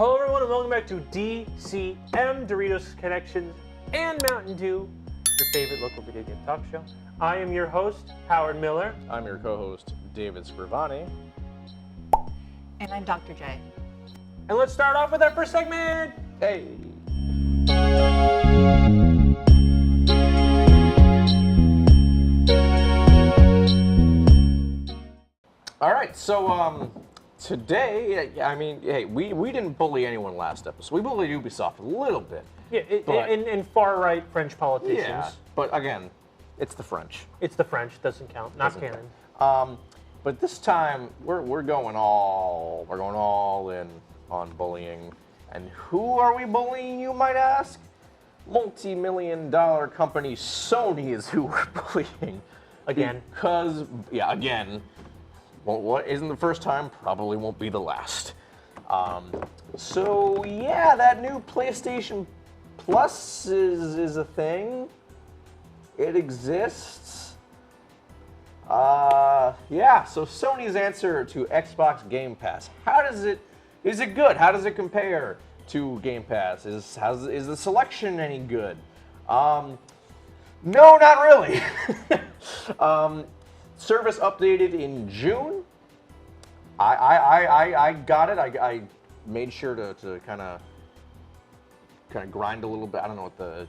Hello everyone and welcome back to DCM, Doritos, Connections, and Mountain Dew, your favorite local video game talk show. I am your host, Howard Miller. I'm your co-host, David Scrivani. And I'm Dr. J. And let's start off with our first segment. Hey! All right, so today, I mean, hey, we didn't bully anyone last episode. We bullied Ubisoft a little bit. Yeah, in far-right French politicians. Yeah, but again, it's the French. It's the French, doesn't count, not canon. But this time, we're going all in on bullying. And who are we bullying, you might ask? Multi-million-dollar company Sony is who we're bullying. Again. Because, yeah, again. Well, what isn't the first time, probably won't be the last. So yeah, that new PlayStation Plus is a thing. It exists. Yeah, so Sony's answer to Xbox Game Pass. Is it good? How does it compare to Game Pass? Is the selection any good? No, not really. Service updated in June. I got it. I made sure to kind of grind a little bit. I don't know what the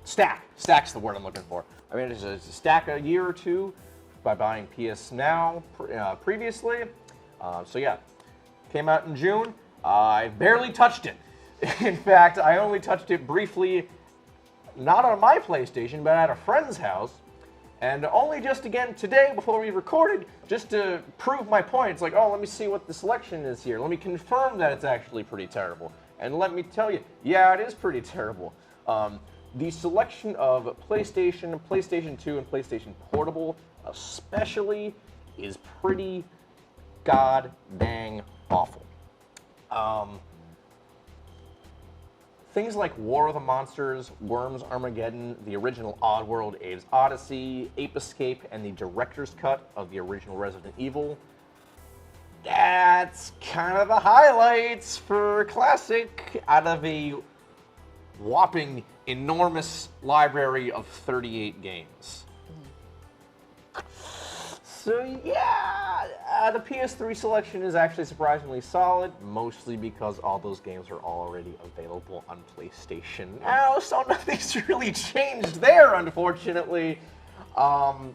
stack's the word I'm looking for. I mean, it's a stack a year or two by buying PS Now previously. So yeah, came out in June. I barely touched it. In fact, I only touched it briefly, not on my PlayStation, but at a friend's house. And only just again today, before we recorded, just to prove my point. It's like, oh, let me see what the selection is here. Let me confirm that it's actually pretty terrible. And let me tell you, yeah, it is pretty terrible. The selection of PlayStation, PlayStation 2, and PlayStation Portable especially is pretty god dang awful. Things like War of the Monsters, Worms Armageddon, the original Oddworld Abe's Odyssey, Ape Escape, and the director's cut of the original Resident Evil. That's kind of the highlights for Classic out of a whopping enormous library of 38 games. So yeah, the PS3 selection is actually surprisingly solid, mostly because all those games are already available on PlayStation now, so nothing's really changed there, unfortunately. Also,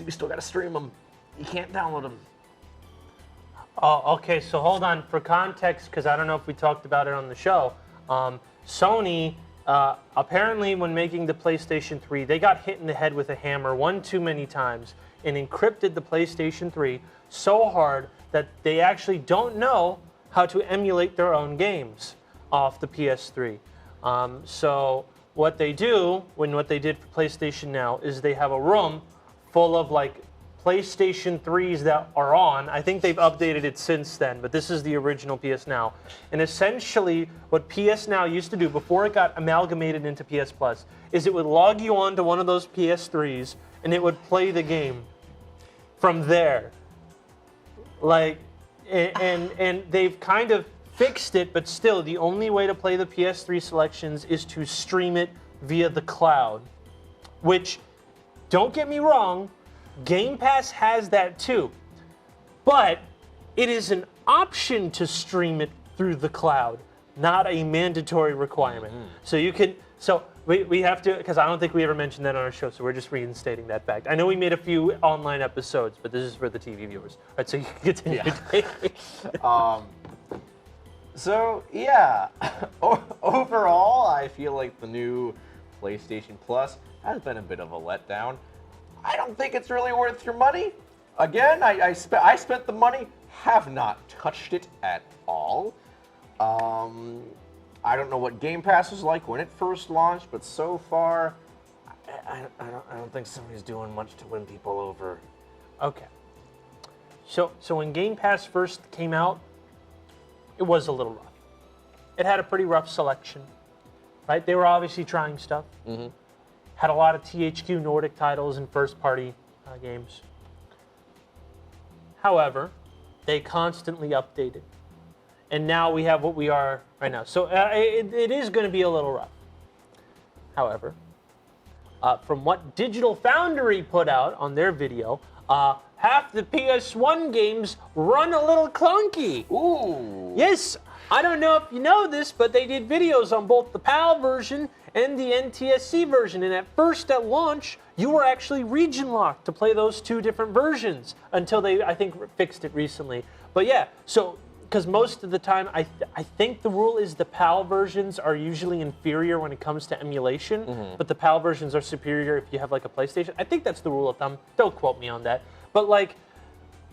you still gotta stream them. You can't download them. Oh, okay, so hold on. For context, because I don't know if we talked about it on the show, Sony, apparently when making the PlayStation 3, they got hit in the head with a hammer one too many times and encrypted the PlayStation 3 so hard that they actually don't know how to emulate their own games off the PS3. So what they do, what they did for PlayStation Now, is they have a room full of like PlayStation 3s that are on. I think they've updated it since then, but this is the original PS Now. And essentially, what PS Now used to do before it got amalgamated into PS Plus is it would log you on to one of those PS3s and it would play the game from there. Like, and they've kind of fixed it, but still, the only way to play the PS3 selections is to stream it via the cloud. Which, don't get me wrong, Game Pass has that too, but it is an option to stream it through the cloud, not a mandatory requirement. So you can, we have to, because I don't think we ever mentioned that on our show, so we're just reinstating that fact. I know we made a few online episodes, but this is for the TV viewers. All right, so you can continue. Yeah. So yeah, overall, I feel like the new PlayStation Plus has been a bit of a letdown. I don't think it's really worth your money. Again, I spent the money, have not touched it at all. I don't know what Game Pass was like when it first launched, but so far, I don't think somebody's doing much to win people over. Okay. So when Game Pass first came out, it was a little rough. It had a pretty rough selection, right? They were obviously trying stuff. Mm-hmm. Had a lot of THQ Nordic titles and first-party games. However, they constantly updated. and now we have what we are right now. So it is going to be a little rough. However, from what Digital Foundry put out on their video, half the PS1 games run a little clunky. Ooh. Yes, I don't know if you know this, but they did videos on both the PAL version and the NTSC version. And at first, at launch, you were actually region locked to play those two different versions until they, I think, fixed it recently. But yeah, so because most of the time, I think the rule is the PAL versions are usually inferior when it comes to emulation, but the PAL versions are superior if you have like a PlayStation. I think that's the rule of thumb. Don't quote me on that. But like,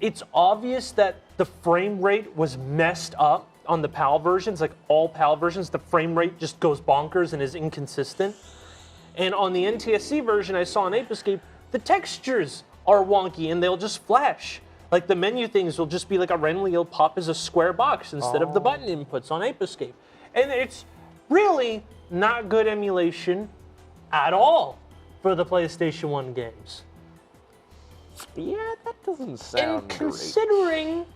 it's obvious that the frame rate was messed up on the PAL versions, like all PAL versions, the frame rate just goes bonkers and is inconsistent. And on the NTSC version I saw on Ape Escape, the textures are wonky and they'll just flash. Like the menu things will just be like randomly it'll pop as a square box instead of the button inputs on Ape Escape. And it's really not good emulation at all for the PlayStation 1 games. Yeah, that doesn't sound And considering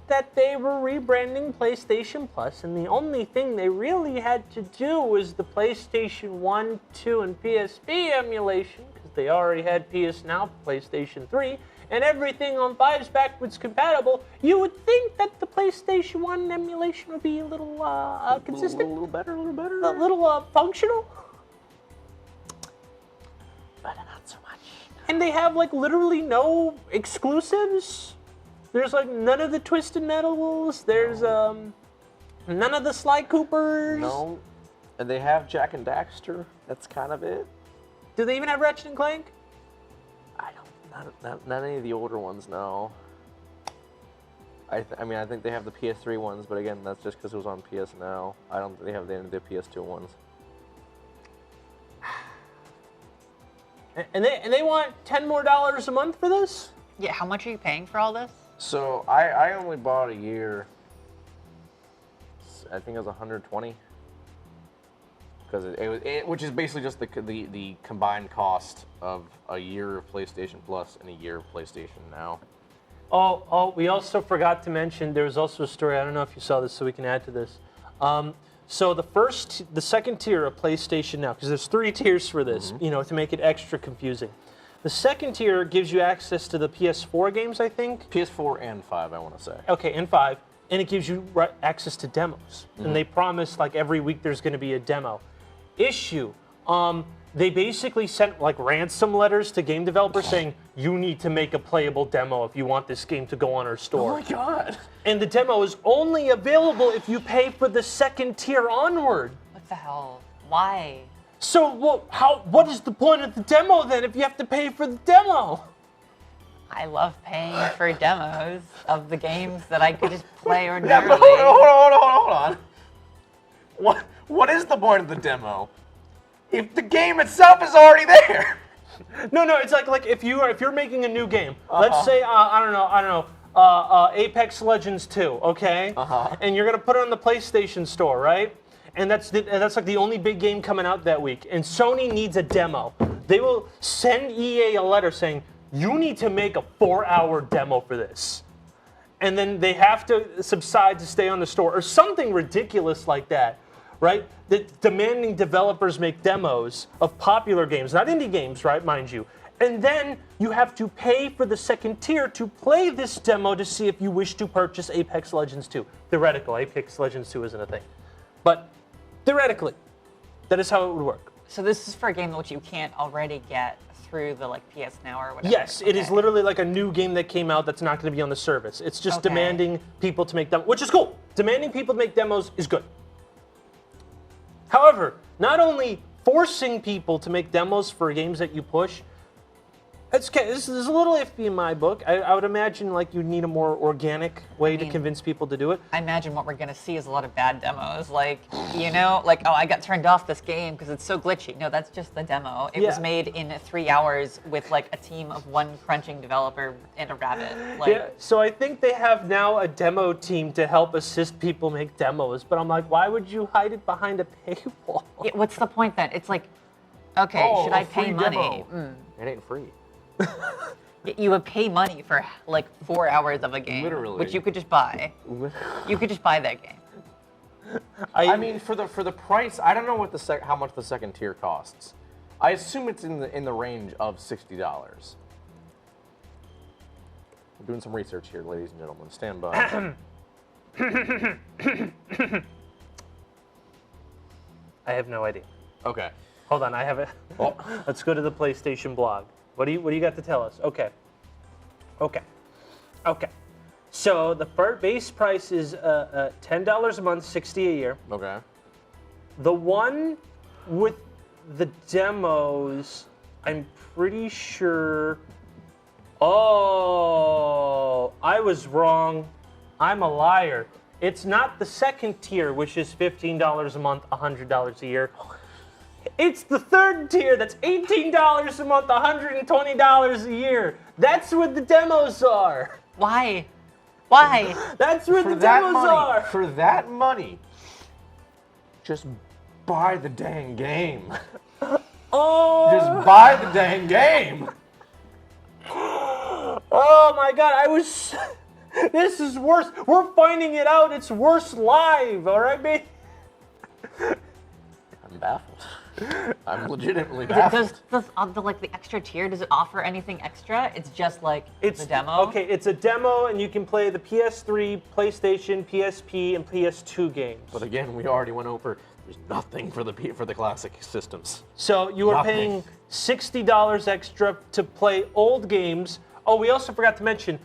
that they were rebranding PlayStation Plus, and the only thing they really had to do was the PlayStation 1, 2, and PSP emulation, because they already had PS Now, PlayStation 3, and everything on 5's backwards compatible, you would think that the PlayStation 1 emulation would be a little consistent, a little better, a little functional. but not so much. And they have like literally no exclusives. There's like none of the Twisted Metals. There's none of the Sly Coopers. No, and they have Jack and Daxter. That's kind of it. Do they even have Ratchet and Clank? I don't. Not any of the older ones. No. I mean, I think they have the PS3 ones, but again, that's just because it was on PS Now. I don't think they have any of the PS2 ones. And they want $10 more a month for this? Yeah, how much are you paying for all this? So I only bought a year. I think it was 120. Because it which is basically just the combined cost of a year of PlayStation Plus and a year of PlayStation Now. Oh, we also forgot to mention there was also a story. I don't know if you saw this, so we can add to this. So the second tier of PlayStation Now, because there's 3 tiers for this, to make it extra confusing. The second tier gives you access to the PS4 games, I think. PS4 and 5, I want to say. Okay, and 5, and it gives you access to demos. And they promise like every week there's going to be a demo. Issue. They basically sent like ransom letters to game developers saying you need to make a playable demo if you want this game to go on our store. Oh my god! And the demo is only available if you pay for the second tier onward. What the hell? Why? So what is the point of the demo then if you have to pay for the demo? I love paying for demos of the games that I could just play Yeah, ordinarily. but hold on. What is the point of the demo? If the game itself is already there. No, it's like if you're making a new game. Let's say I don't know, Apex Legends 2, okay? And you're gonna put it on the PlayStation Store, right? And that's like the only big game coming out that week. And Sony needs a demo. They will send EA a letter saying you need to make a 4-hour demo for this. And then they have to subside to stay on the store or something ridiculous like that, right? Demanding developers make demos of popular games, not indie games, right, mind you. And then you have to pay for the second tier to play this demo to see if you wish to purchase Apex Legends 2. Theoretical, Apex Legends 2 isn't a thing. But theoretically, that is how it would work. So this is for a game which you can't already get through the PS Now or whatever. Yes, it is literally like a new game that came out that's not going to be on the service. It's just demanding people to make demos, which is cool. Demanding people to make demos is good. However, not only forcing people to make demos for games that you push, this is a little iffy in my book. I would imagine like you need a more organic way to convince people to do it. I imagine what we're going to see is a lot of bad demos. Like, oh, I got turned off this game because it's so glitchy. No, that's just the demo. It was made in 3 hours with like a team of 1 crunching developer and a rabbit. Yeah, so I think they have now a demo team to help assist people make demos. But I'm like, why would you hide it behind a paywall? Yeah, what's the point then? It's like, okay, should I pay money? It ain't free. You would pay money for like 4 hours of a game, Literally. which you could just buy. You could just buy that game. I mean, for the price, I don't know what how much the second tier costs. I assume it's in the range of $60. We're doing some research here, ladies and gentlemen. Stand by. I have no idea. Okay. Hold on, I have it. Oh. Let's go to the PlayStation blog. What do you got to tell us? Okay. So the base price is $10 a month, $60 a year. Okay. The one with the demos, I'm pretty sure. Oh, I was wrong. I'm a liar. It's not the second tier, which is $15 a month, $100 a year. It's the third tier, that's $18 a month, $120 a year. That's what the demos are. Why? Why? That's what the demos are. For that money, just buy the dang game. Oh. Just buy the dang game. Oh my God, this is worse. We're finding it out. It's worse live, all right, babe? I'm baffled. I'm legitimately baffled. Does the extra tier, does it offer anything extra? It's just like It's the demo? Okay, it's a demo, and you can play the PS3, PlayStation, PSP, and PS2 games. But again, we already went over. There's nothing for the classic systems. So you are paying $60 extra to play old games. Oh, we also forgot to mention,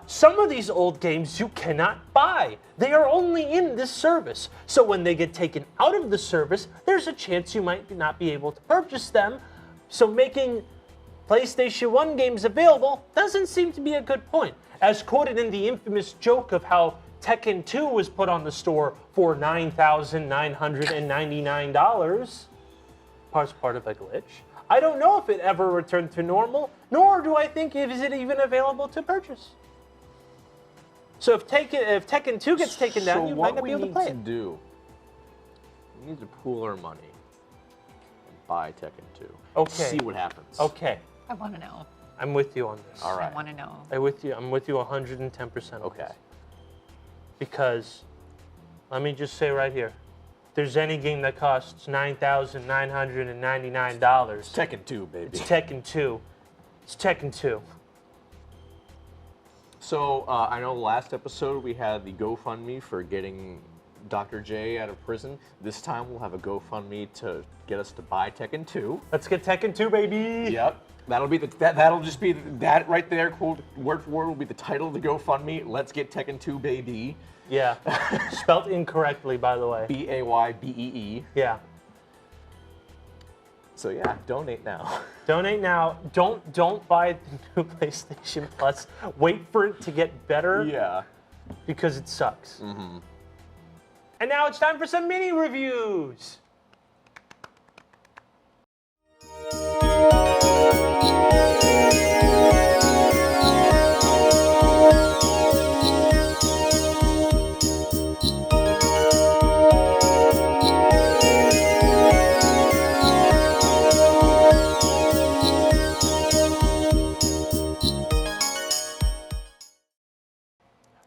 some of these old games you cannot buy. They are only in this service. So when they get taken out of the service, there's a chance you might not be able to purchase them. So making PlayStation 1 games available doesn't seem to be a good point. As quoted in the infamous joke of how Tekken 2 was put on the store for $9,999. Part of a glitch. I don't know if it ever returned to normal, nor do I think is it even available to purchase. So if Tekken 2 gets taken down, you might not be able to play it. What we need to do, we need to pool our money and buy Tekken 2. Okay. See what happens. Okay, I want to know. I'm with you on this. All right. I want to know. I'm with you 110%. Okay. Because, let me just say right here, if there's any game that costs $9,999, It's Tekken 2, baby. it's Tekken 2. It's Tekken 2. So I know last episode we had the GoFundMe for getting Dr. J out of prison. This time we'll have a GoFundMe to get us to buy Tekken 2. Let's get Tekken 2, baby. Yep. That'll just be that right there. Quote, word for word will be the title of the GoFundMe. Let's get Tekken 2, baby. Yeah. Spelt incorrectly, by the way. BAYBEE. Yeah. So yeah, donate now. Donate now. Don't buy the new PlayStation Plus. Wait for it to get better. Yeah. Because it sucks. Mm-hmm. And now it's time for some mini reviews.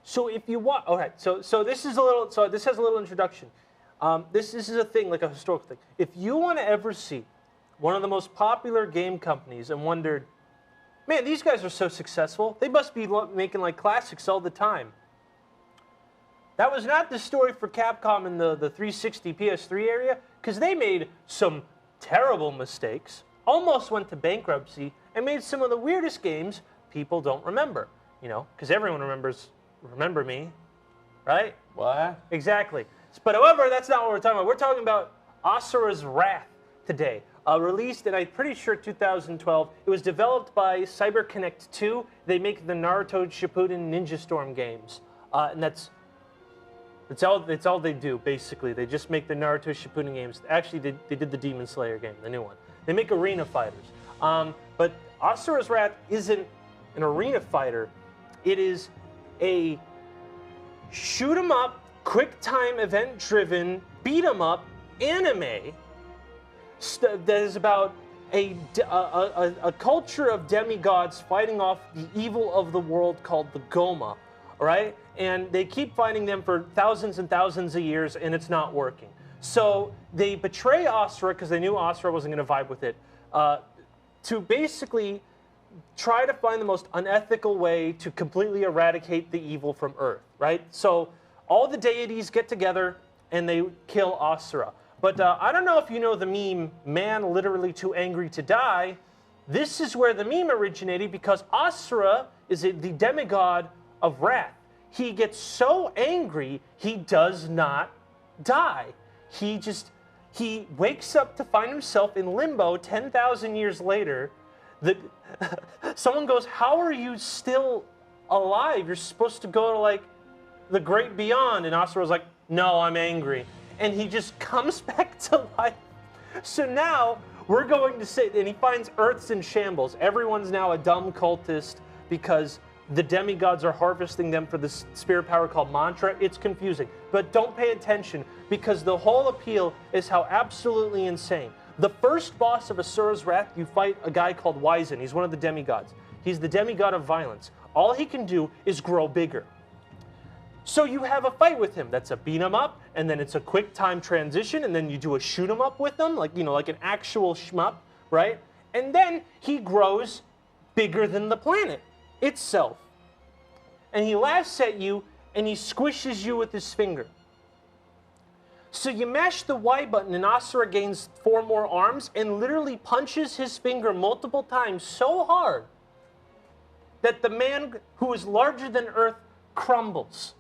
So if you want, okay, so this is a little, so this has a little introduction. This is a thing, like a historical thing. If you want to ever see one of the most popular game companies and wondered, man, these guys are so successful, they must be making like classics all the time. That was not the story for Capcom in the 360 PS3 area, because they made some terrible mistakes, almost went to bankruptcy, and made some of the weirdest games people don't remember. You know, because everyone remembers Remember Me, right? What? Exactly. But however, that's not what we're talking about. We're talking about Asura's Wrath today. Released in, I'm pretty sure, 2012. It was developed by CyberConnect 2. They make the Naruto Shippuden Ninja Storm games. And that's all they do, basically. They just make the Naruto Shippuden games. Actually, they did the Demon Slayer game, the new one. They make arena fighters. But Asura's Wrath isn't an arena fighter. It is a shoot 'em up, quick time event driven, beat 'em up anime that is about a culture of demigods fighting off the evil of the world called the Goma. all right? And they keep fighting them for thousands and thousands of years, and it's not working. So they betray Asura because they knew Asura wasn't going to vibe with it, to basically try to find the most unethical way to completely eradicate the evil from Earth, right? So all the deities get together and they kill Asura. But I don't know if you know the meme, man literally too angry to die. This is where the meme originated because Asura is the demigod of wrath. He gets so angry, he does not die. He wakes up to find himself in limbo 10,000 years later. Someone goes, how are you still alive? You're supposed to go to like the great beyond. And Asura's like, no, I'm angry. And he just comes back to life. So now we're going to say, and he finds Earth's in shambles. Everyone's now a dumb cultist because the demigods are harvesting them for this spirit power called mantra. It's confusing, but don't pay attention because the whole appeal is how absolutely insane. The first boss of Asura's Wrath, you fight a guy called Wizen. He's one of the demigods. He's the demigod of violence. All he can do is grow bigger. So you have a fight with him. That's a beat 'em up, and then it's a quick time transition, and then you do a shoot 'em up with him, like like an actual shmup, right? And then he grows bigger than the planet itself. And he laughs at you, and he squishes you with his finger. So you mash the Y button, and Asura gains 4 more arms, and literally punches his finger multiple times so hard that the man who is larger than Earth crumbles.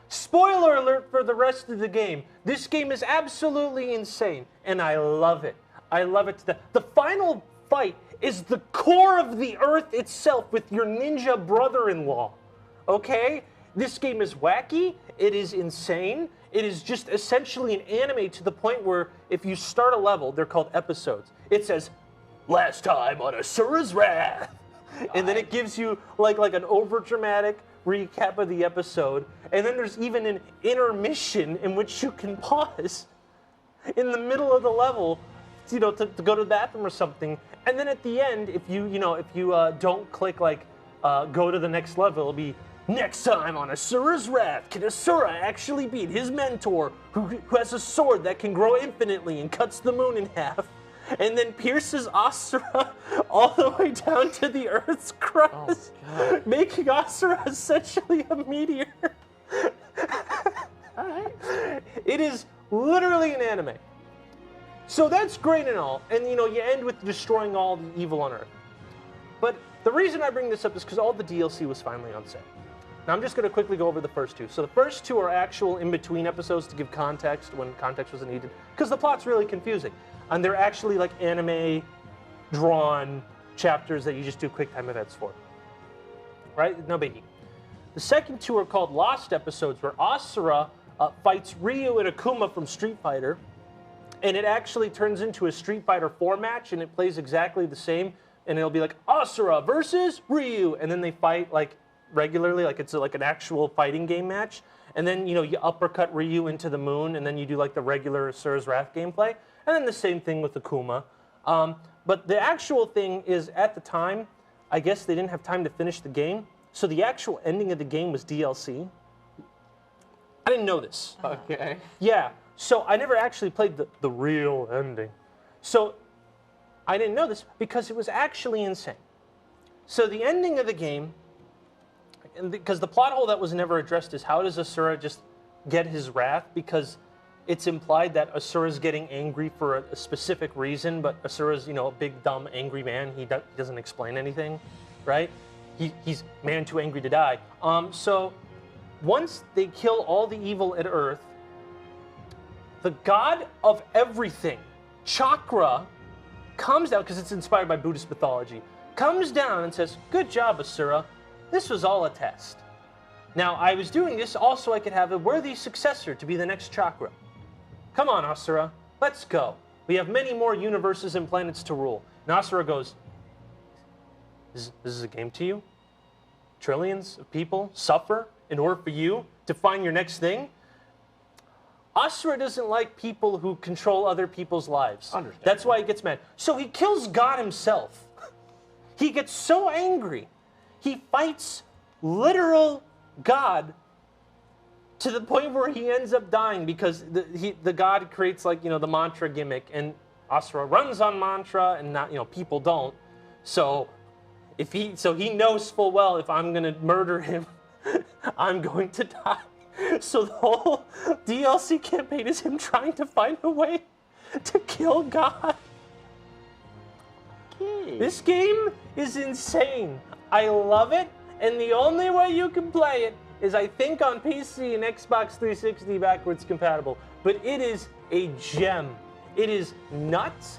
Spoiler alert for the rest of the game. This game is absolutely insane, and I love it. I love it to death. The final fight is the core of the Earth itself with your ninja brother-in-law, okay? This game is wacky. It is insane. It is just essentially an anime to the point where if you start a level, they're called episodes. It says, last time on Asura's Wrath. And then it gives you like an over-dramatic recap of the episode. And then there's even an intermission in which you can pause in the middle of the level, to go to the bathroom or something. And then at the end, if you don't click go to the next level, it'll be next time on Asura's Wrath. Can Asura actually beat his mentor, who has a sword that can grow infinitely and cuts the moon in half, and then pierces Asura all the way down to the Earth's crust, making Asura essentially a meteor. All right. It is literally an anime. So that's great and all, and you end with destroying all the evil on Earth. But the reason I bring this up is because all the DLC was finally on sale. Now I'm just going to quickly go over the first 2. So the first 2 are actual in-between episodes to give context when context wasn't needed, because the plot's really confusing. And they're actually like anime drawn chapters that you just do quick time events for. Right? No biggie. The second 2 are called Lost episodes, where Asura fights Ryu and Akuma from Street Fighter. And it actually turns into a Street Fighter 4 match, and it plays exactly the same. And it'll be like Asura versus Ryu, and then they fight like regularly, like it's like an actual fighting game match. And then you uppercut Ryu into the moon, and then you do like the regular Asura's Wrath gameplay. And then the same thing with Akuma. But the actual thing is, at the time, I guess they didn't have time to finish the game, so the actual ending of the game was DLC. I didn't know this. Okay. Yeah. So I never actually played the real ending. So I didn't know this because it was actually insane. So the ending of the game, because the plot hole that was never addressed is how does Asura just get his wrath? Because it's implied that Asura's getting angry for a specific reason, but Asura's, a big, dumb, angry man. He doesn't explain anything, right? He's man too angry to die. So once they kill all the evil at Earth, the god of everything, Chakra, comes down, because it's inspired by Buddhist mythology, comes down and says, good job, Asura. This was all a test. Now, I was doing this also so I could have a worthy successor to be the next Chakra. Come on, Asura, let's go. We have many more universes and planets to rule. And Asura goes, this is a game to you? Trillions of people suffer in order for you to find your next thing? Asura doesn't like people who control other people's lives. That's why he gets mad. So he kills God himself. He gets so angry. He fights literal God to the point where he ends up dying because the God creates like, the mantra gimmick, and Asura runs on mantra and not, people don't. So he knows full well if I'm going to murder him, I'm going to die. So the whole DLC campaign is him trying to find a way to kill God. This game is insane. I love it, and the only way you can play it is, I think, on PC and Xbox 360 backwards compatible. But it is a gem. It is nuts.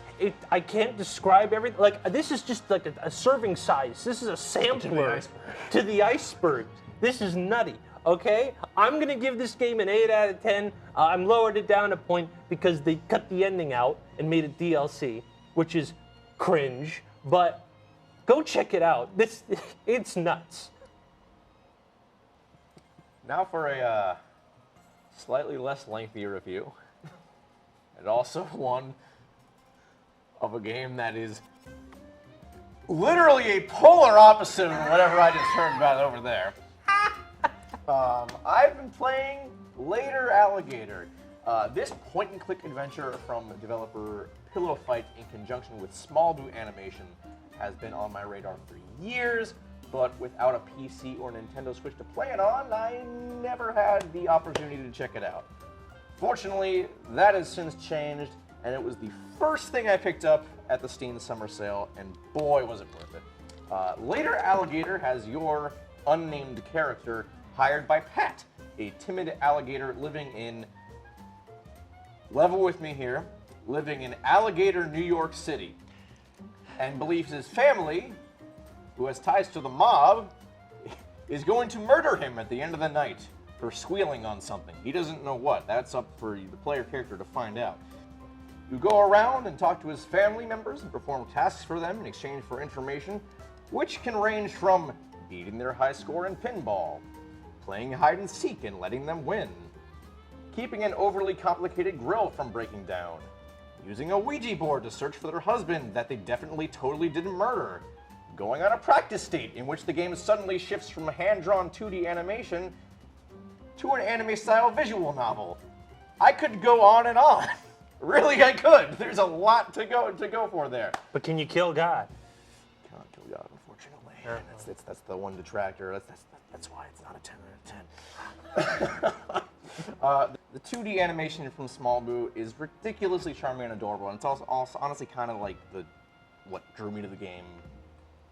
I can't describe everything. Like, this is just like a serving size. This is a sampler to the iceberg. This is nutty. Okay, I'm gonna give this game an 8 out of 10. I'm lowered it down a point because they cut the ending out and made it DLC, which is cringe. But go check it out. It's nuts. Now for a slightly less lengthy review, and also one of a game that is literally a polar opposite of whatever I just heard about over there. I've been playing Later Alligator. This point-and-click adventure from developer Pillow Fight in conjunction with Small Boo Animation has been on my radar for years, but without a PC or Nintendo Switch to play it on, I never had the opportunity to check it out. Fortunately, that has since changed, and it was the first thing I picked up at the Steam Summer Sale, and boy, was it worth it. Later Alligator has your unnamed character hired by Pat, a timid alligator living in, level with me here, living in Alligator, New York City, and believes his family, who has ties to the mob, is going to murder him at the end of the night for squealing on something. He doesn't know what. That's up for the player character to find out. You go around and talk to his family members and perform tasks for them in exchange for information, which can range from beating their high score in pinball, playing hide and seek and letting them win, keeping an overly complicated grill from breaking down, using a Ouija board to search for their husband that they definitely totally didn't murder, going on a practice state in which the game suddenly shifts from hand-drawn 2D animation to an anime-style visual novel. I could go on and on. Really, I could. There's a lot to go for there. But can you kill God? Cannot kill God, unfortunately. And that's the one detractor. That's why it's not a 10 out of 10. The 2D animation from Small Boo is ridiculously charming and adorable, and it's also honestly kind of like what drew me to the game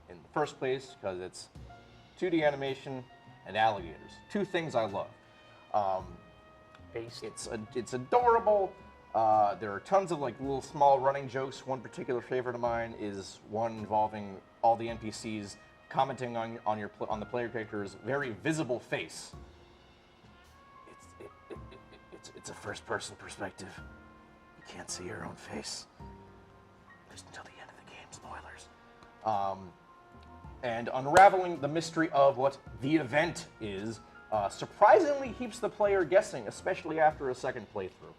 in the first place, because it's 2D animation and alligators. Two things I love. It's adorable. There are tons of like little small running jokes. One particular favorite of mine is one involving all the NPCs commenting on the player character's very visible face. It's a first-person perspective. You can't see your own face, at least until the end of the game. Spoilers. And unraveling the mystery of what the event is surprisingly keeps the player guessing, especially after a second playthrough.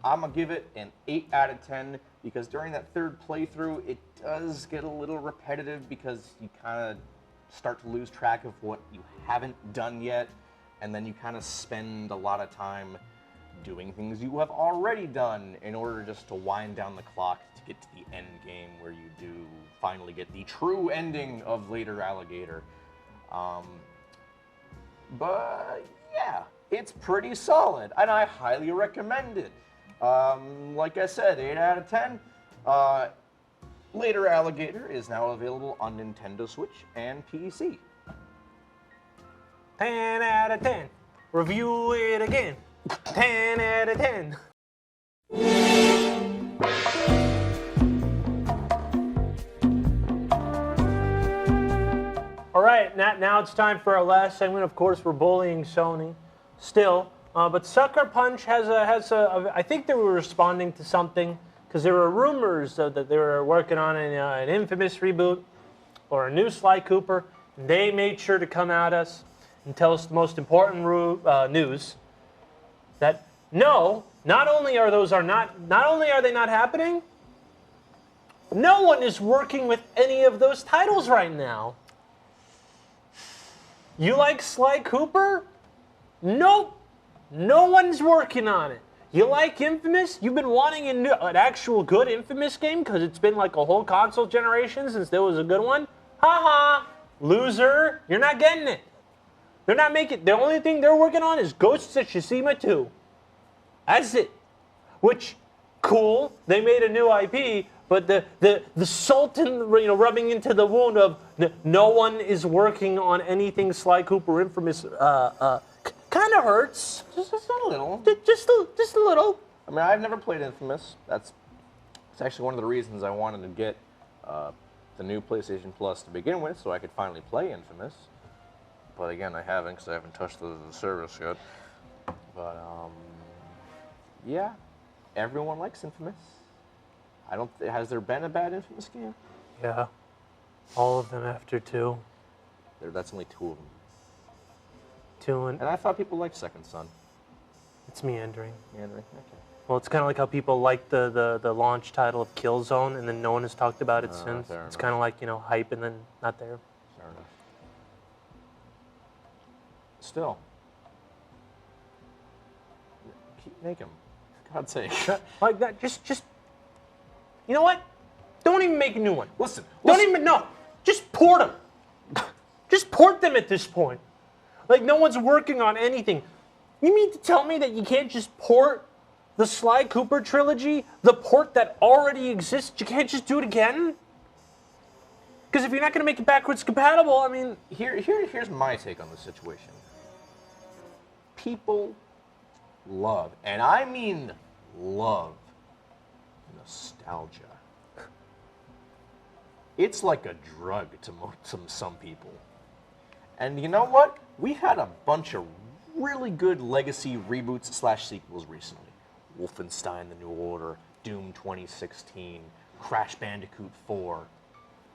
I'm gonna give it an 8 out of 10 because during that third playthrough, it does get a little repetitive because you kind of start to lose track of what you haven't done yet, and then you kind of spend a lot of time doing things you have already done in order just to wind down the clock to get to the end game where you do finally get the true ending of Later Alligator. But yeah, it's pretty solid, and I highly recommend it. Like I said, 8 out of 10. Later Alligator is now available on Nintendo Switch and PC. 10 out of 10. Review it again. 10 out of 10. All right, now it's time for our last segment. Of course, we're bullying Sony still, but Suckerpunch has a. I think they were responding to something because there were rumors that they were working on an infamous reboot or a new Sly Cooper. And they made sure to come at us and tell us the most important news. That no, not only are they not happening, no one is working with any of those titles right now. You like Sly Cooper? Nope. No one's working on it. You like Infamous? You've been wanting an actual good Infamous game because it's been like a whole console generation since there was a good one? Ha ha. Loser. You're not getting it. They're not making. The only thing they're working on is Ghosts of Tsushima 2. That's it. Which, cool. They made a new IP, but the salt and rubbing into the wound of no one is working on anything Sly Cooper Infamous kind of hurts. Just a little. Just a little. I mean, I've never played Infamous. It's actually one of the reasons I wanted to get the new PlayStation Plus to begin with, so I could finally play Infamous. But again, I haven't because I haven't touched the service yet. But yeah, everyone likes Infamous. Has there been a bad Infamous game? Yeah, all of them after 2. That's only 2 of them. 2 and I thought people liked Second Son. it's meandering. Okay. Well, it's kind of like how people like the launch title of Killzone, and then no one has talked about it since. Fair It's enough. kind of like hype and then not there. Fair enough. Still, make them. For God's sake. Like that, just you know what? Don't even make a new one. Listen. Just port them. Just port them at this point. Like no one's working on anything. You mean to tell me that you can't just port the Sly Cooper trilogy, the port that already exists? You can't just do it again? Because if you're not going to make it backwards compatible, I mean, Here's my take on the situation. People love, and I mean love, nostalgia. It's like a drug to some people. And you know what? We had a bunch of really good legacy reboots / sequels recently. Wolfenstein: The New Order, Doom 2016, Crash Bandicoot 4,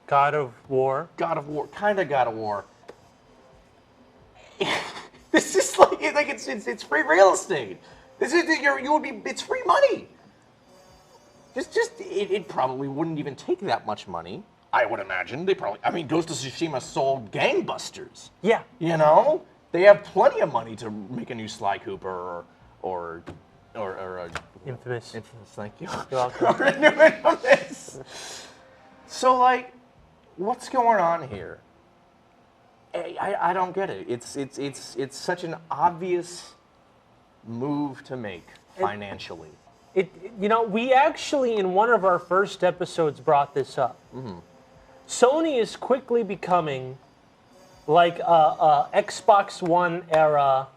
God of War. God of War, kind of God of War. This is like it's free real estate. This is it's free money. It probably wouldn't even take that much money. I would imagine Ghost of Tsushima sold gangbusters. Yeah. They have plenty of money to make a new Sly Cooper or Infamous. Infamous. Thank you. You're welcome. Or a new Infamous. So what's going on here? I don't get it. It's such an obvious move to make financially. We actually, in one of our first episodes, brought this up. Mm-hmm. Sony is quickly becoming like a Xbox One era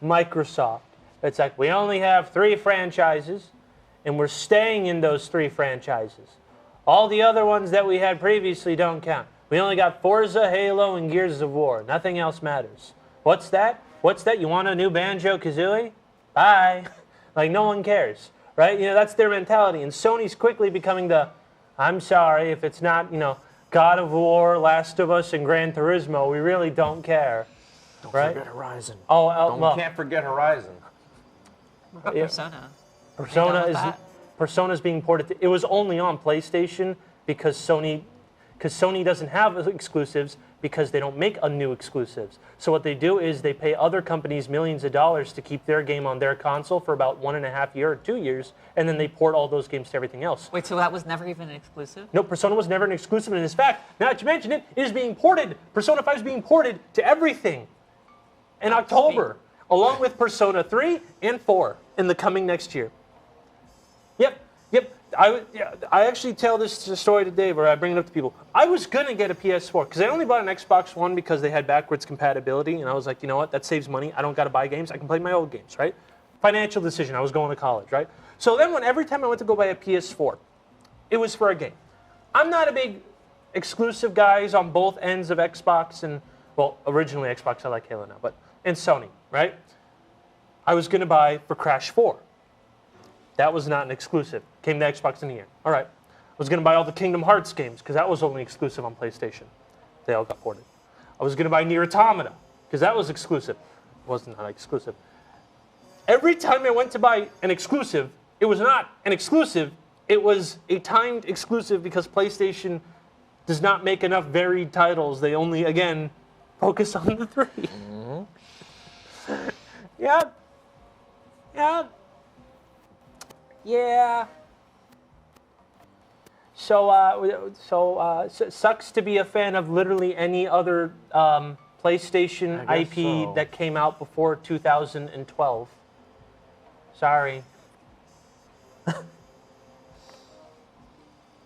Microsoft. It's like, we only have 3 franchises, and we're staying in those 3 franchises. All the other ones that we had previously don't count. We only got Forza, Halo, and Gears of War. Nothing else matters. What's that? You want a new Banjo-Kazooie? Bye. Like, no one cares, right? That's their mentality. And Sony's quickly becoming I'm sorry, if it's not, God of War, Last of Us, and Gran Turismo, we really don't care. Don't right? forget Horizon. Can't forget Horizon. What about Persona? Persona's being ported. It was only on PlayStation because Sony doesn't have exclusives because they don't make new exclusives. So what they do is they pay other companies millions of dollars to keep their game on their console for about 1.5 years or 2 years, and then they port all those games to everything else. Wait, so that was never even an exclusive? No, Persona was never an exclusive, and in fact, now that you mention it, it is being ported. Persona 5 is being ported to everything in October, along with Persona 3 and 4 in the coming next year. Yep. I actually tell this story to Dave, or I bring it up to people. I was going to get a PS4, because I only bought an Xbox One because they had backwards compatibility, and I was like, you know what, that saves money. I don't got to buy games. I can play my old games, right? Financial decision. I was going to college, right? So then every time I went to go buy a PS4, it was for a game. I'm not a big exclusive guys on both ends of Xbox, and, well, originally Xbox, I like Halo now, and Sony, right? I was going to buy for Crash 4. That was not an exclusive. Came to Xbox in a year. All right. I was going to buy all the Kingdom Hearts games because that was only exclusive on PlayStation. They all got ported. I was going to buy Nier Automata because that was exclusive. It wasn't not exclusive. Every time I went to buy an exclusive, it was not an exclusive. It was a timed exclusive because PlayStation does not make enough varied titles. They only, again, Focus on the 3. Yep. Yep. Yeah. So sucks to be a fan of literally any other PlayStation I IP guess so. that came out before 2012. Sorry.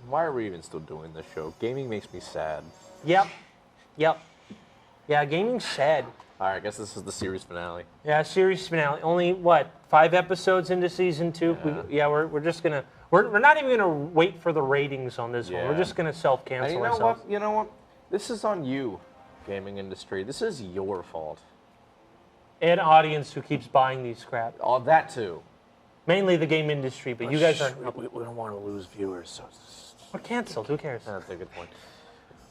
Why are we even still doing this show? Gaming makes me sad. Yep. Yep. Yeah, gaming's sad. All right, I guess this is the series finale. Yeah, series finale. Only what, 5 episodes into season 2? Yeah. We're just gonna we're not even gonna wait for the ratings on this one. We're Yeah. just gonna self-cancel And you know ourselves. what? You know what? This is on you, gaming industry. This is your fault. And audience who keeps buying these crap. All that too. Mainly the game industry, but you guys aren't. We don't want to lose viewers, so We're canceled. Who cares? that's a good point.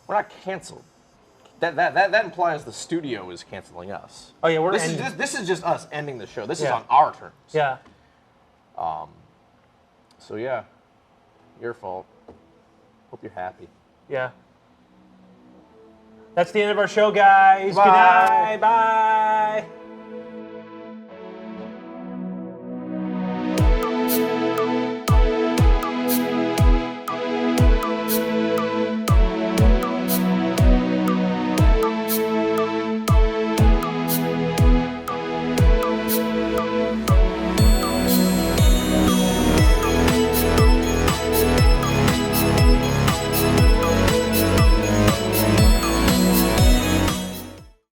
We're not canceled. That implies the studio is canceling us. Oh yeah, we're This ending. is this is just us ending the show. This is Yeah. on our terms. Yeah. So yeah, your fault. Hope you're happy. Yeah. That's the end of our show, guys. Bye. Good night. Bye.